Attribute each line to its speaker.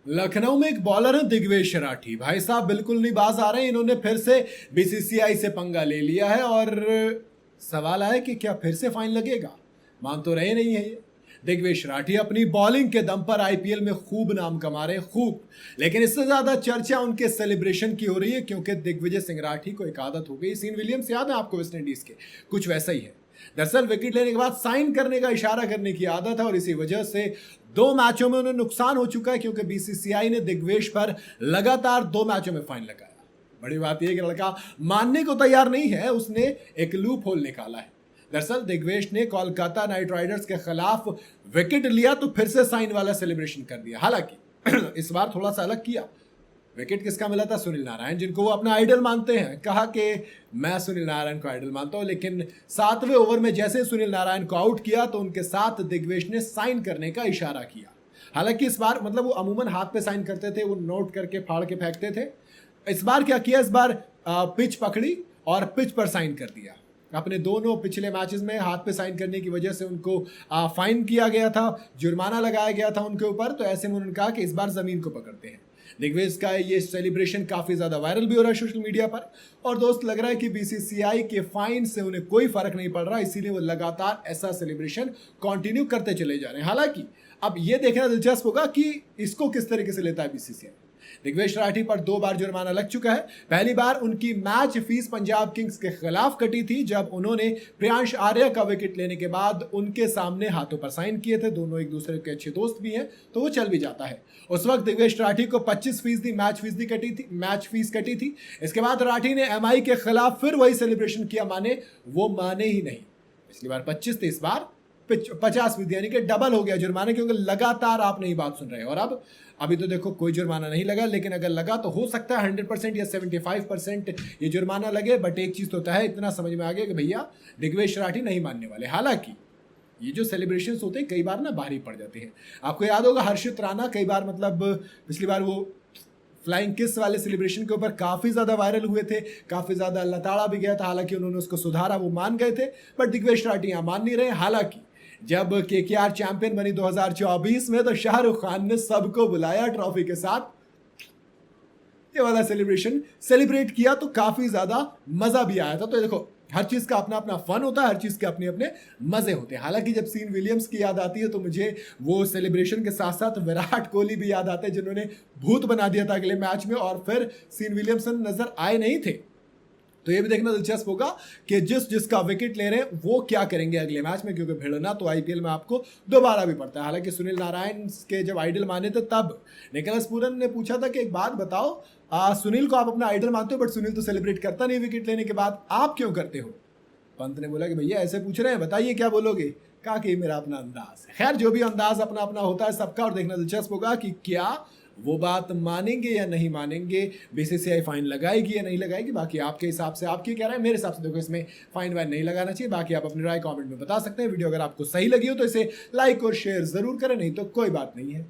Speaker 1: लखनऊ में एक बॉलर है दिग्वेश राठी। भाई साहब बिल्कुल नहीं बाज आ रहे हैं। इन्होंने फिर से बीसीसीआई से पंगा ले लिया है और सवाल आया कि क्या फिर से फाइन लगेगा। मान तो रहे नहीं है ये। दिग्वेश राठी अपनी बॉलिंग के दम पर आईपीएल में खूब नाम कमा रहे, खूब। लेकिन इससे ज्यादा चर्चा उनके सेलिब्रेशन की हो रही है, क्योंकि दिग्विजय सिंह राठी को एक आदत हो गई। सीन विलियम्स याद है आपको, वेस्ट इंडीज के, कुछ वैसा ही है। दरअसल विकेट लेने के बाद साइन करने का इशारा करने की आदत है और इसी वजह से 2 मैचों में उन्हें नुकसान हो चुका है, क्योंकि बीसीसीआई ने दिग्वेश पर लगातार 2 मैचों में फाइन लगाया। बड़ी बात यह कि लड़का मानने को तैयार नहीं है, उसने एक लूप होल निकाला है। दरअसल दिग्वेश ने कोलकाता नाइट राइडर्स के खिलाफ विकेट लिया तो फिर से साइन वाला सेलिब्रेशन कर दिया। हालांकि इस बार थोड़ा सा अलग किया। विकेट किसका मिला था? सुनील नारायण, जिनको वो अपना आइडल मानते हैं। कहा कि मैं सुनील नारायण को आइडल मानता हूं, लेकिन 7वें ओवर में जैसे सुनील नारायण को आउट किया तो उनके साथ दिग्वेश ने साइन करने का इशारा किया। हालांकि इस बार मतलब वो अमूमन हाथ पे साइन करते थे, वो नोट करके फाड़ के फेंकते थे। इस बार क्या किया? इस बार पिच पकड़ी और पिच पर साइन कर दिया। अपने दोनों पिछले मैचेस में हाथ पे साइन करने की वजह से उनको फाइन किया गया था, जुर्माना लगाया गया था उनके ऊपर। तो ऐसे में उन्होंने कहा कि इस बार जमीन को पकड़ते हैं। दिग्वेश का ये सेलिब्रेशन काफी ज्यादा वायरल भी हो रहा है सोशल मीडिया पर। और दोस्त, लग रहा है कि बीसीसीआई के फाइन से उन्हें कोई फर्क नहीं पड़ रहा, इसीलिए वो लगातार ऐसा सेलिब्रेशन कंटिन्यू करते चले जा रहे हैं। हालांकि अब ये देखना दिलचस्प होगा कि इसको किस तरीके से लेता है बीसीसीआई। दिग्वेश राठी पर 2 बार जुर्माना लग चुका है। पहली बार उनकी मैच फीस पंजाब किंग्स के खिलाफ कटी थी, जब उन्होंने प्रियांश आर्या का विकेट लेने के बाद उनके सामने हाथों पर साइन किए थे। दोनों एक दूसरे के अच्छे दोस्त भी हैं, तो वो चल भी जाता है। उस वक्त दिग्वेश राठी को 25% मैच फीस कटी थी। इसके बाद राठी ने एमआई के खिलाफ फिर वही सेलिब्रेशन किया, माने वो माने ही नहीं। पिछली बार 25 थे, इस बार 50%, यानी कि डबल हो गया जुर्माना, क्योंकि लगातार आप नहीं बात सुन रहे। और अब अभी तो देखो कोई जुर्माना नहीं लगा, लेकिन अगर लगा तो हो सकता है 100% या 75% ये जुर्माना लगे। बट एक चीज तो होता है, इतना समझ में आ गया कि भैया दिग्वेश राठी नहीं मानने वाले। हालांकि ये जो सेलिब्रेशन होते हैं कई बार ना भारी पड़ जाते हैं। आपको याद होगा हर्षित राणा कई बार, मतलब पिछली बार वो फ्लाइंग किस वाले सेलिब्रेशन के ऊपर काफी ज्यादा वायरल हुए थे, काफी ज्यादा लताड़ा भी गया था। हालांकि उन्होंने उसको सुधारा, वो मान गए थे। बट दिग्वेश राठी यहां मान नहीं रहे। हालांकि जब केकेआर चैंपियन बनी 2024 में, तो शाहरुख खान ने सबको बुलाया ट्रॉफी के साथ, ये वाला सेलिब्रेट किया, तो काफी ज्यादा मजा भी आया था। तो देखो, हर चीज का अपना अपना फन होता है, हर चीज के अपने अपने मजे होते हैं। हालांकि जब सीन विलियम्स की याद आती है तो मुझे वो सेलिब्रेशन के साथ साथ विराट कोहली भी याद आते हैं, जिन्होंने भूत बना दिया था अगले मैच में और फिर सीन विलियमसन नजर आए नहीं थे। तो ये भी देखना दिलचस्प होगा कि जिसका विकेट ले रहे हैं वो क्या करेंगे अगले मैच में, क्योंकि भिड़ना तो आईपीएल में आपको दोबारा भी पड़ता है। हालांकि सुनील नारायण के जब आइडल माने थे, तब निकोलस पूरन ने पूछा था कि एक बात बताओ, सुनील को आप अपना आइडल मानते हो, बट सुनील तो सेलिब्रेट करता नहीं विकेट लेने के बाद, आप क्यों करते हो? पंत ने बोला कि भैया ऐसे पूछ रहे हैं, बताइए क्या बोलोगे। कहा कि मेरा अपना अंदाज है। खैर, जो भी अंदाज अपना अपना होता है सबका। और देखना दिलचस्प होगा कि क्या वो बात मानेंगे या नहीं मानेंगे, बीसीसीआई फाइन लगाएगी या नहीं लगाएगी। बाकी आपके हिसाब से आप क्या कह रहे हैं? मेरे हिसाब से देखो, इसमें फाइन वाइन नहीं लगाना चाहिए। बाकी आप अपनी राय कमेंट में बता सकते हैं। वीडियो अगर आपको सही लगी हो तो इसे लाइक और शेयर जरूर करें, नहीं तो कोई बात नहीं है।